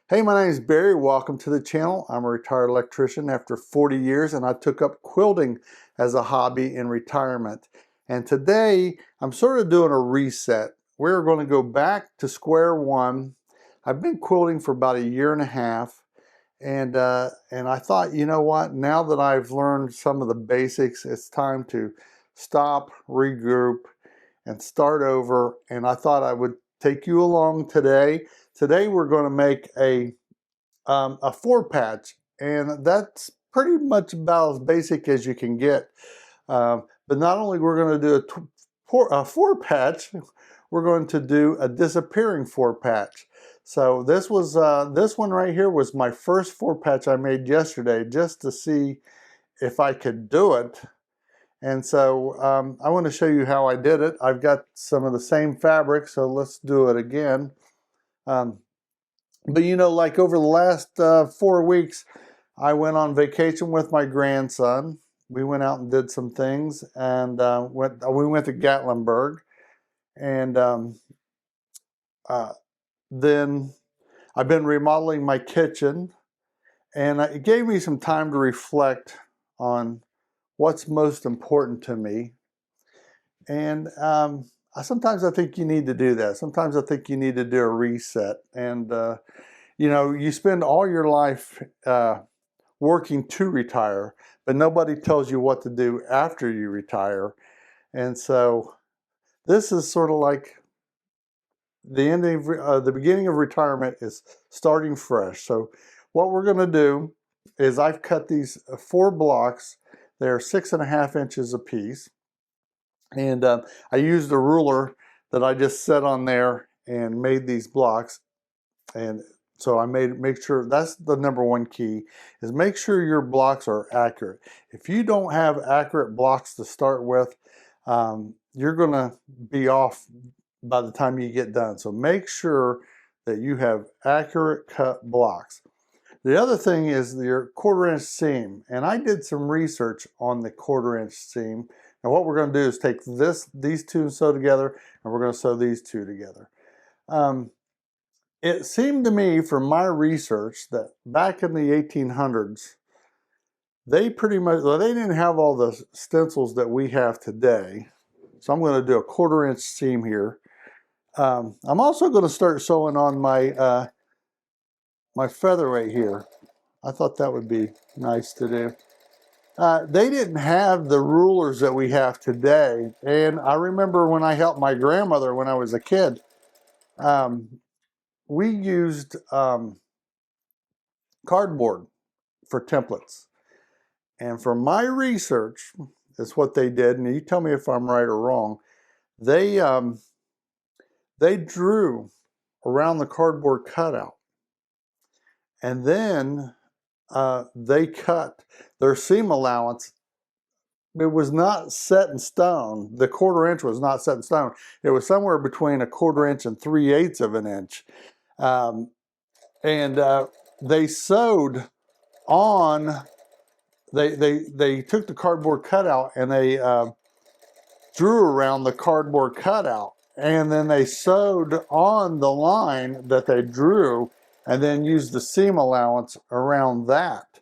Hey, my name is Barry. Welcome to the channel. I'm a retired electrician after 40 years, and I took up quilting as a hobby in retirement. And today I'm sort of doing a reset. We're going to go back to square one. I've been quilting for about a year and a half, and I thought, you know what? Now that I've learned some of the basics, it's time to stop, regroup, and start over. And I thought I would take you along today. Today we're going to make a 4-patch, and that's pretty much about as basic as you can get. But not only we're going to do a 4-patch, we're going to do a disappearing 4-patch. So this one right here was my first 4-patch I made yesterday, just to see if I could do it. And so I want to show you how I did it. I've got some of the same fabric, so let's do it again. But you know, like over the last 4 weeks, I went on vacation with my grandson. We went out and did some things, and we went to Gatlinburg. And then I've been remodeling my kitchen, and it gave me some time to reflect on what's most important to me. And sometimes I think you need to do that. Sometimes I think you need to do a reset. And you know, you spend all your life working to retire, but nobody tells you what to do after you retire. And so this is sort of like the ending of the beginning of retirement is starting fresh. So what we're going to do is I've cut these 4 blocks. They're 6.5 inches a piece. And I used a ruler that I just set on there and made these blocks. And so I make sure that's the number one key, is make sure your blocks are accurate. If you don't have accurate blocks to start with, you're going to be off by the time you get done. So make sure that you have accurate cut blocks. The other thing is your 1/4 inch seam, and I did some research on the 1/4 inch seam. And what we're going to do is take these two and sew together, and we're going to sew these two together. It seemed to me from my research that back in the 1800s, they pretty much, well, they didn't have all the stencils that we have today. So I'm going to do a 1/4 inch seam here. I'm also going to start sewing on my my featherweight here. I thought that would be nice to do. They didn't have the rulers that we have today. And I remember when I helped my grandmother when I was a kid, we used cardboard for templates. And from my research, is what they did, and you tell me if I'm right or wrong, they drew around the cardboard cutout. And then they cut their seam allowance. It was not set in stone. The 1/4 inch was not set in stone. It was somewhere between a 1/4 inch and 3/8 of an inch. They sewed on, they took the cardboard cutout and they drew around the cardboard cutout, and then they sewed on the line that they drew and then used the seam allowance around that.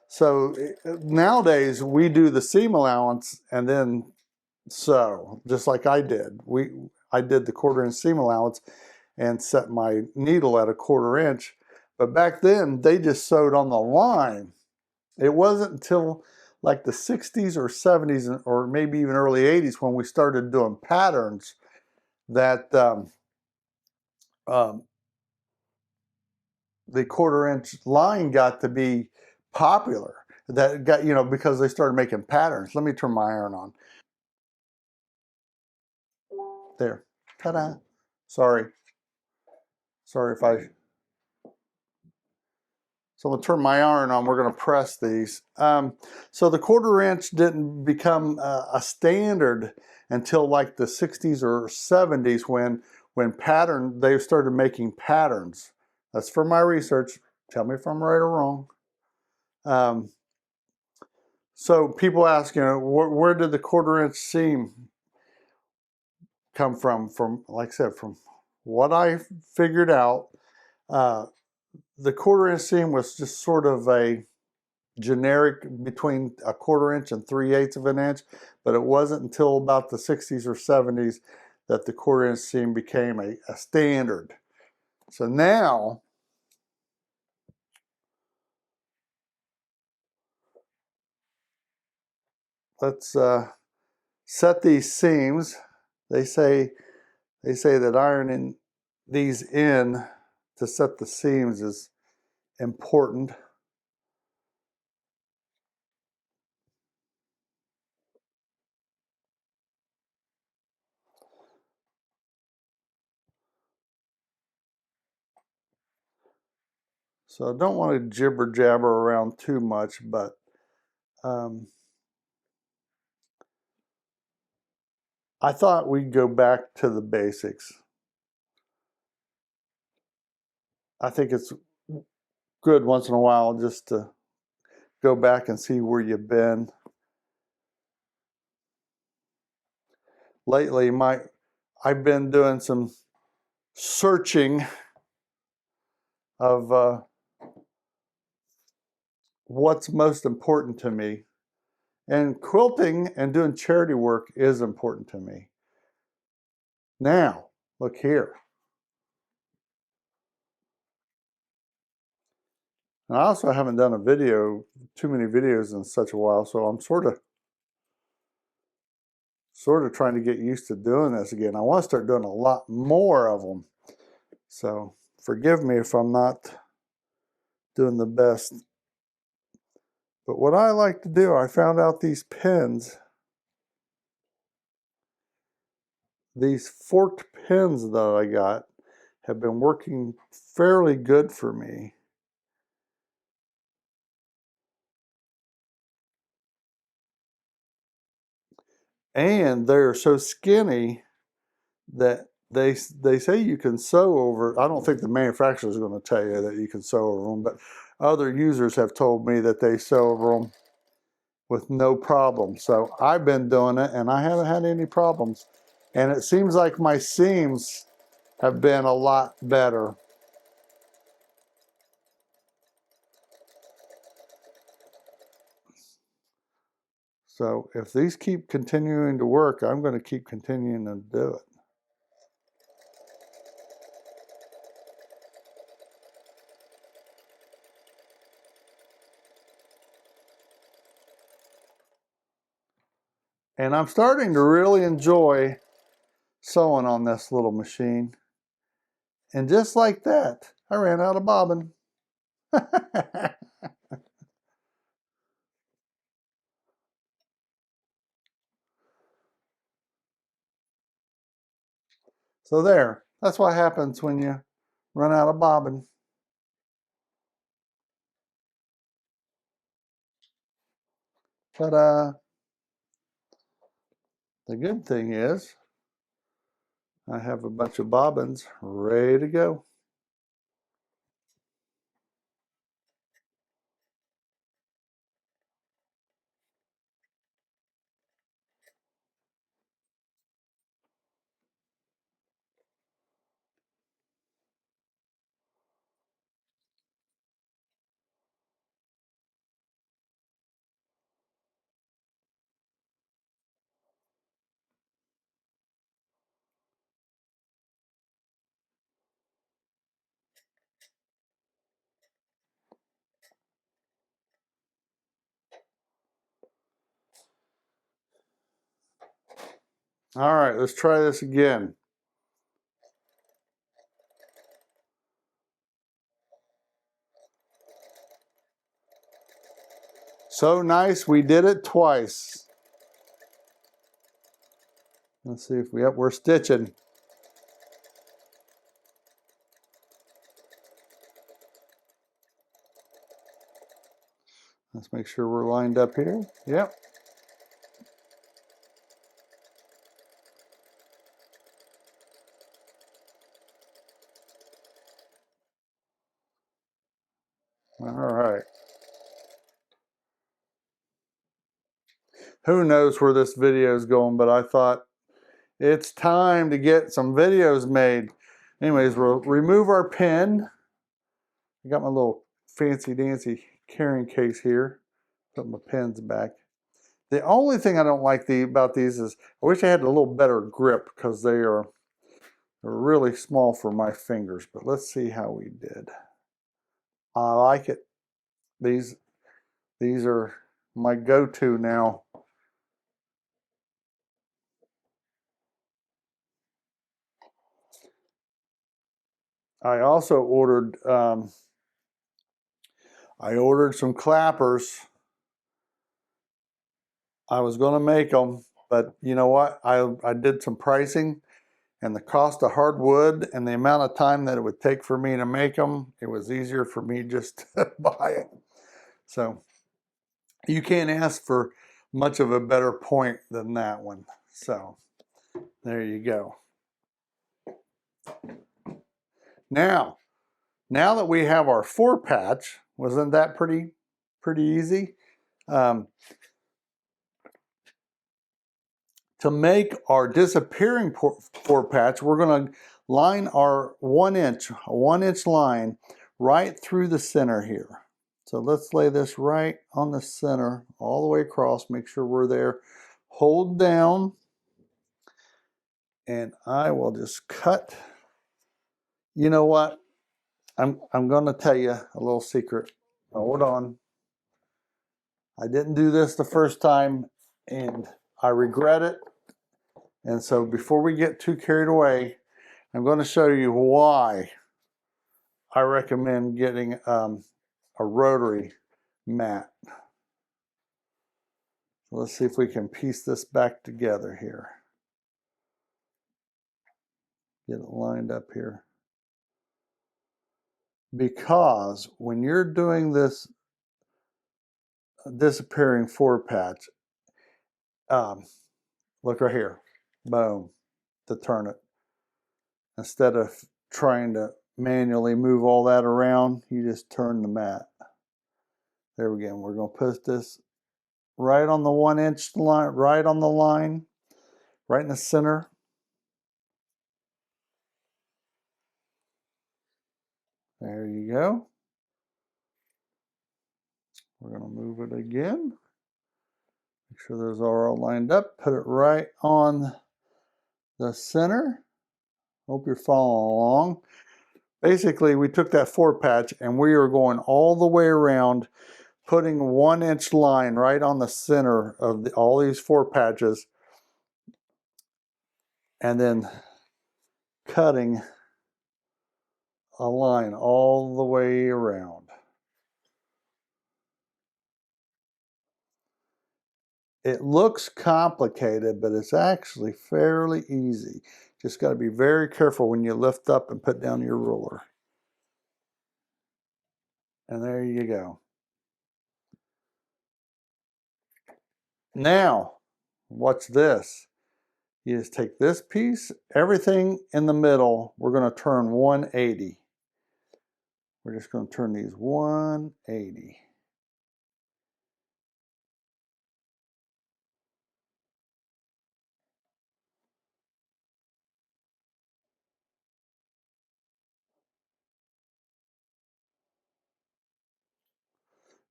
So nowadays we do the seam allowance and then sew, just like I did. I did the 1/4 inch seam allowance and set my needle at a 1/4 inch. But back then they just sewed on the line. It wasn't until like the 60s or 70s or maybe even early 80s when we started doing patterns that the 1/4 inch line got to be popular. That got, you know, because they started making patterns. Let me turn my iron on. There. Ta-da. Sorry if I... So I'm going to turn my iron on. We're going to press these. So the 1/4 inch didn't become a standard until like the 60s or 70s when they started making patterns. That's from my research. Tell me if I'm right or wrong. So people ask, you know, where did the 1/4 inch seam come from? From, like I said, from what I figured out, the 1/4 inch seam was just sort of a generic between a 1/4 inch and 3/8 of an inch, but it wasn't until about the 60s or 70s that the 1/4 inch seam became a standard. So now, let's set these seams. They say that ironing these in to set the seams is important. So I don't want to jibber jabber around too much, but I thought we'd go back to the basics. I think it's good once in a while just to go back and see where you've been. Lately, I've been doing some searching of what's most important to me. And quilting and doing charity work is important to me. Now, look here. And I also haven't done too many videos in such a while, so I'm sort of trying to get used to doing this again. I want to start doing a lot more of them. So forgive me if I'm not doing the best. But what I like to do, I found out these pins, these forked pins that I got, have been working fairly good for me. And they're so skinny that they say you can sew over. I don't think the manufacturer is going to tell you that you can sew over them, but other users have told me that they sew over them with no problem. So I've been doing it and I haven't had any problems. And it seems like my seams have been a lot better. So if these keep continuing to work, I'm going to keep continuing to do it. And I'm starting to really enjoy sewing on this little machine. And just like that, I ran out of bobbin. So there, that's what happens when you run out of bobbin. Ta-da! The good thing is I have a bunch of bobbins ready to go. All right, let's try this again. So nice, we did it twice. Let's see if we're stitching. Let's make sure we're lined up here. Yep. All right. Who knows where this video is going, but I thought it's time to get some videos made. Anyways, we'll remove our pin. I got my little fancy dancy carrying case here. Put my pens back. The only thing I don't like about these is I wish I had a little better grip because they're really small for my fingers. But let's see how we did. I like it. These are my go-to now. I also ordered some clappers. I was going to make them, but you know what? I did some pricing, and the cost of hardwood and the amount of time that it would take for me to make them, it was easier for me just to buy it. So you can't ask for much of a better point than that one. So there you go. Now that we have our 4-patch, wasn't that pretty easy? To make our disappearing 4-patch, we're going to line our 1-inch line right through the center here. So let's lay this right on the center all the way across. Make sure we're there. Hold down, and I will just cut. You know what? I'm going to tell you a little secret. Hold on. I didn't do this the first time, and I regret it. And so before we get too carried away, I'm going to show you why I recommend getting a rotary mat. Let's see if we can piece this back together here. Get it lined up here. Because when you're doing this disappearing 4-patch, look right here, boom, to turn it. Instead of trying to manually move all that around, you just turn the mat. There we go. We're going to put this right on the 1-inch line, right on the line, right in the center. There you go. We're going to move it again. Make sure those are all lined up. Put it right on the center. Hope you're following along. Basically, we took that 4-patch and we are going all the way around, putting 1-inch line right on the center of all these 4-patches, and then cutting a line all the way around. It looks complicated, but it's actually fairly easy. Just got to be very careful when you lift up and put down your ruler. And there you go. Now, what's this? You just take this piece, everything in the middle, we're going to turn 180. We're just going to turn these 180.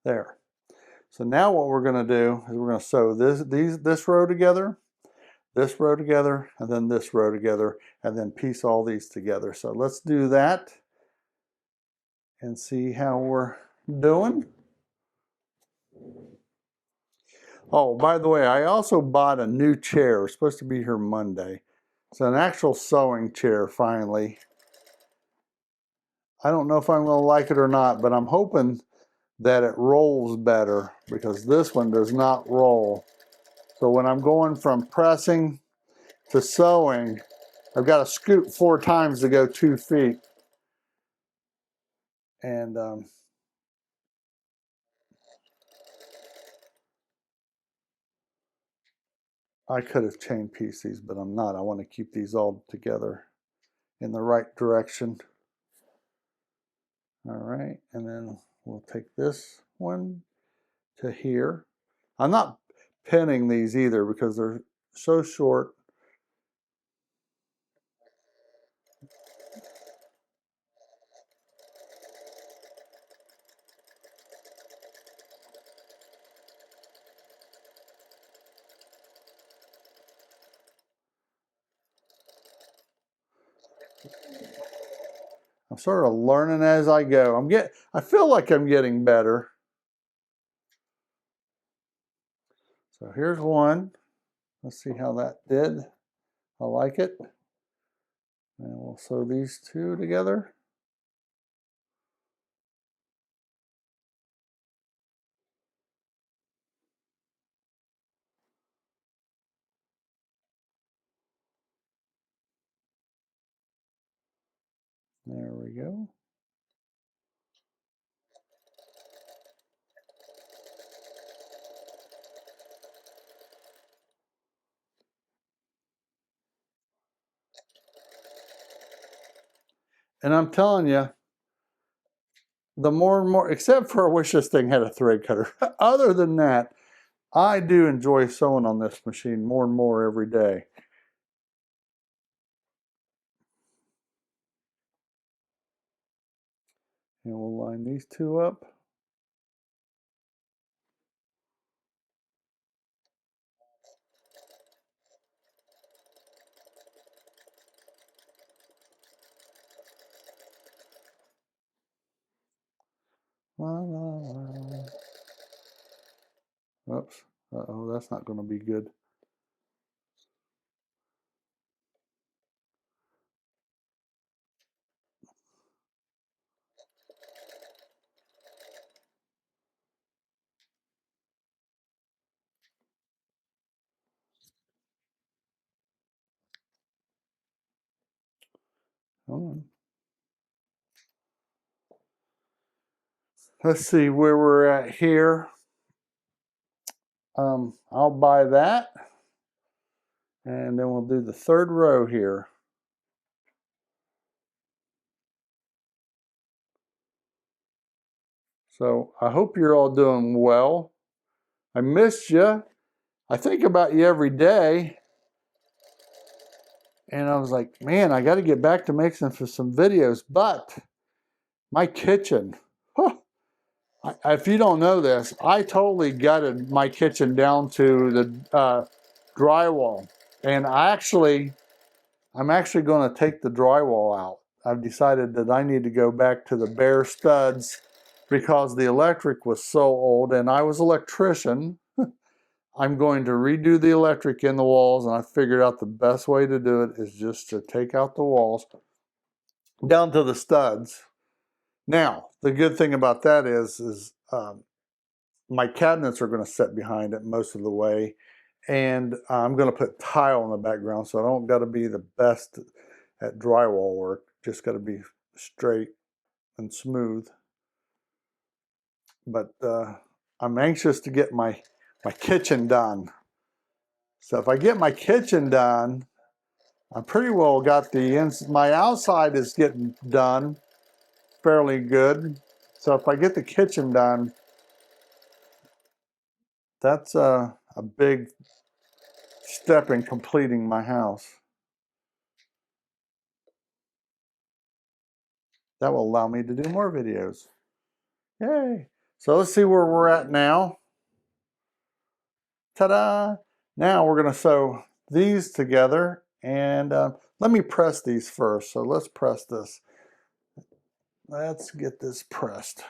There. So now what we're going to do is we're going to sew this row together, this row together, and then this row together, and then piece all these together. So let's do that and see how we're doing. Oh, by the way, I also bought a new chair. It's supposed to be here Monday. It's an actual sewing chair, finally. I don't know if I'm going to like it or not, but I'm hoping that it rolls better because this one does not roll. So when I'm going from pressing to sewing, I've got to scoot 4 times to go 2 feet. And I could have chain pieced these, but I'm not. I want to keep these all together in the right direction. All right, and then we'll take this one to here. I'm not pinning these either because they're so short. I'm sort of learning as I go. I feel like I'm getting better. So here's one. Let's see how that did. I like it. And we'll sew these two together. There we go. And I'm telling you, the more and more, except for I wish this thing had a thread cutter. Other than that, I do enjoy sewing on this machine more and more every day. And we'll line these two up. La, la, la. Oops. Uh-oh, that's not going to be good. Hold on. Let's see where we're at here. I'll buy that. And then we'll do the third row here. So I hope you're all doing well. I missed you. I think about you every day. And I was like, man, I got to get back to making for some videos. But my kitchen, huh, if you don't know this, I totally gutted my kitchen down to the drywall. And I'm actually going to take the drywall out. I've decided that I need to go back to the bare studs because the electric was so old, and I was an electrician. I'm going to redo the electric in the walls, and I figured out the best way to do it is just to take out the walls down to the studs. Now, the good thing about that is my cabinets are going to sit behind it most of the way, and I'm going to put tile in the background, so I don't got to be the best at drywall work. Just got to be straight and smooth. But I'm anxious to get my kitchen done. So if I get my kitchen done, I pretty well got my outside is getting done fairly good. So if I get the kitchen done, that's a big step in completing my house. That will allow me to do more videos. Yay! So let's see where we're at now. Ta-da! Now we're going to sew these together, and let me press these first. So let's press this. Let's get this pressed.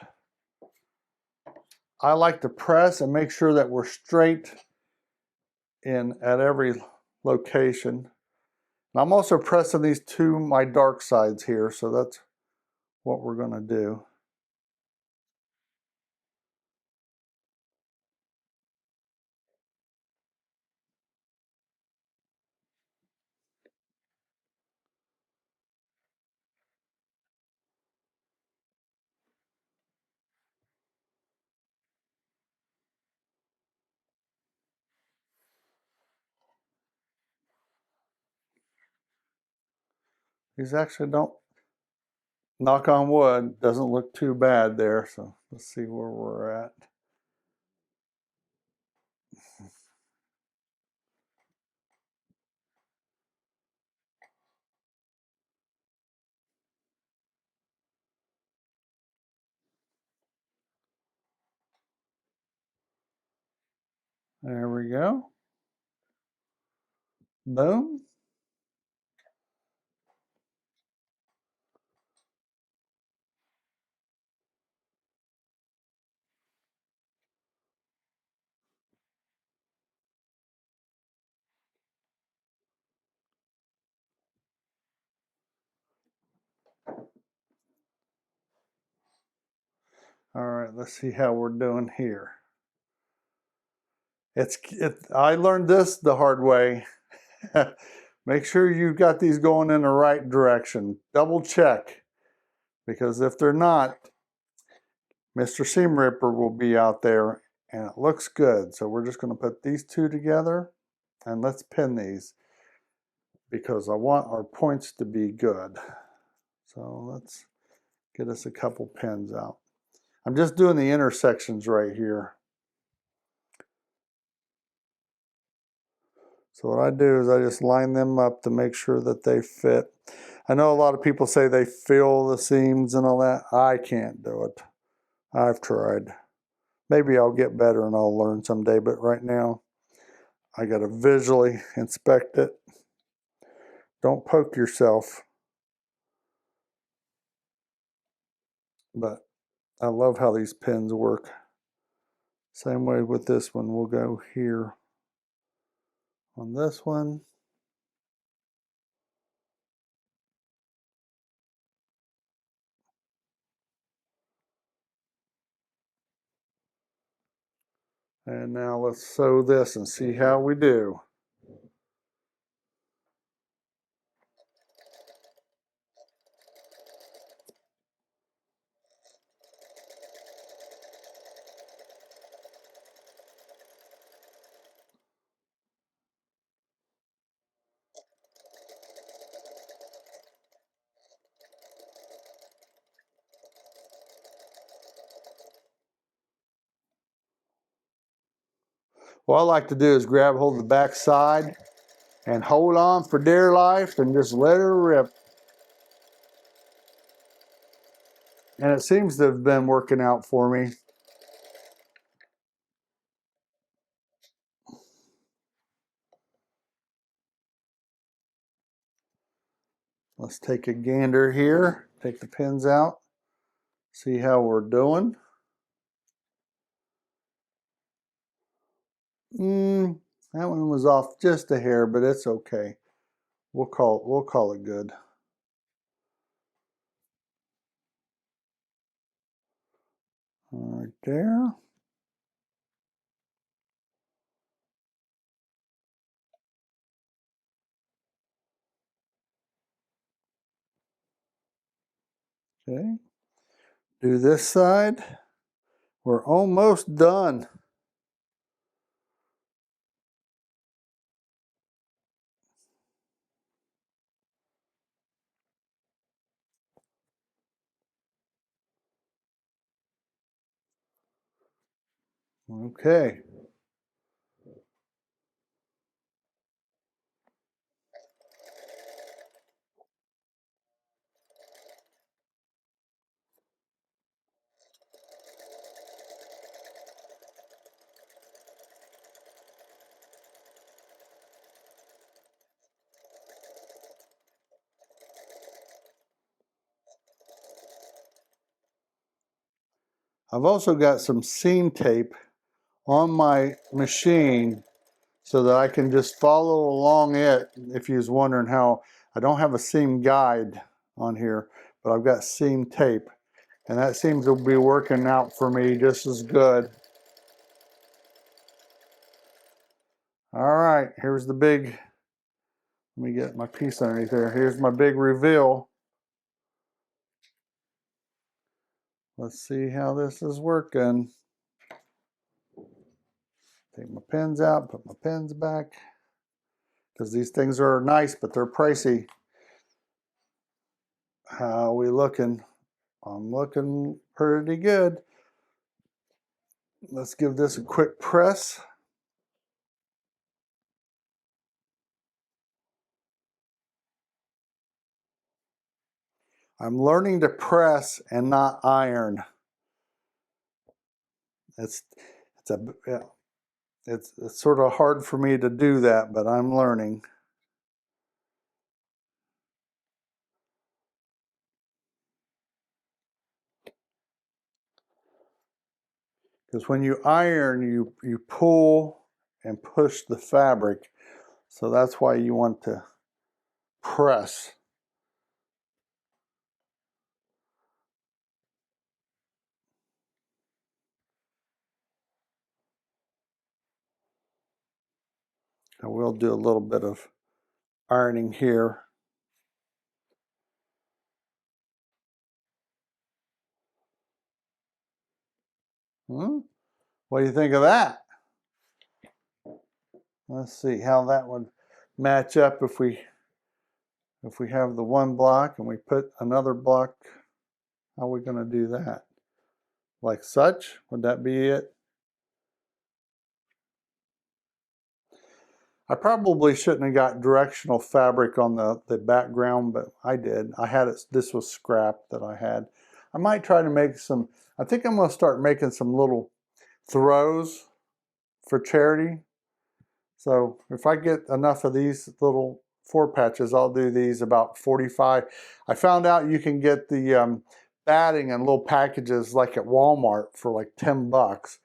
I like to press and make sure that we're straight in at every location. And I'm also pressing these to my dark sides here, so that's what we're going to do. These actually don't, knock on wood, doesn't look too bad there. So let's see where we're at. There we go. Boom. All right, let's see how we're doing here. I learned this the hard way. Make sure you've got these going in the right direction. Double check, because if they're not, Mr. Seam Ripper will be out there, and it looks good. So we're just going to put these two together, and let's pin these, because I want our points to be good. So let's get us a couple pins out. I'm just doing the intersections right here. So what I do is I just line them up to make sure that they fit. I know a lot of people say they fill the seams and all that. I can't do it. I've tried. Maybe I'll get better and I'll learn someday, but right now I got to visually inspect it. Don't poke yourself. But I love how these pins work. Same way with this one. We'll go here on this one. And now let's sew this and see how we do. What I like to do is grab hold of the back side and hold on for dear life and just let her rip. And it seems to have been working out for me. Let's take a gander here, take the pins out, see how we're doing. That one was off just a hair, but it's okay. We'll call it good. Right there. Okay. Do this side. We're almost done. Okay. I've also got some seam tape on my machine so that I can just follow along it. If you was wondering how, I don't have a seam guide on here, but I've got seam tape, and that seems to be working out for me just as good. All right, here's the big, let me get my piece underneath there. Here's my big reveal. Let's see how this is working. Take my pins out, put my pins back, because these things are nice, but they're pricey. How are we looking? I'm looking pretty good. Let's give this a quick press. I'm learning to press and not iron. It's sort of hard for me to do that, but I'm learning. Because when you iron, you pull and push the fabric. So that's why you want to press. I will do a little bit of ironing here. What do you think of that? Let's see how that would match up if we have the one block and we put another block. How are we going to do that? Like such? Would that be it? I probably shouldn't have got directional fabric on the background, but I did. I had it, this was scrap that I had. I might try to make some, I think I'm going to start making some little throws for charity. So if I get enough of these little 4 patches, I'll do these about 45. I found out you can get the batting in little packages like at Walmart for like 10 bucks,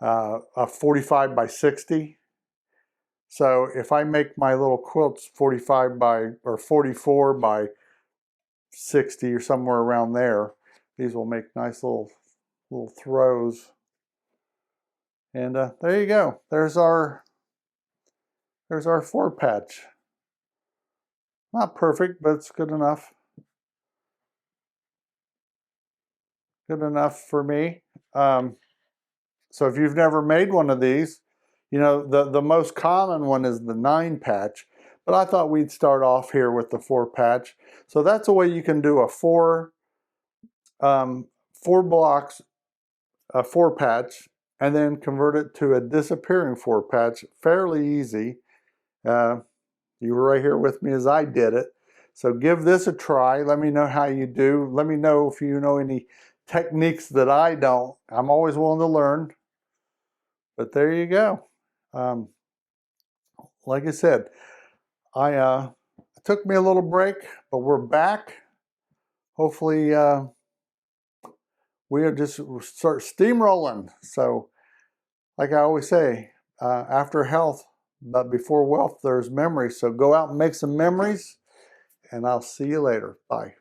a 45 by 60. So if I make my little quilts 45 by, or 44 by 60 or somewhere around there, these will make nice little throws. And there you go. There's our 4 patch. Not perfect, but it's good enough. Good enough for me. So if you've never made one of these, you know, the most common one is the 9 patch, but I thought we'd start off here with the 4 patch. So that's a way you can do a 4 blocks, a 4 patch, and then convert it to a disappearing 4 patch. Fairly easy. You were right here with me as I did it. So give this a try. Let me know how you do. Let me know if you know any techniques that I don't. I'm always willing to learn. But there you go. Like I said, it took me a little break, but we're back. Hopefully we'll just start steamrolling. So like I always say, after health, but before wealth, there's memories. So go out and make some memories, and I'll see you later. Bye.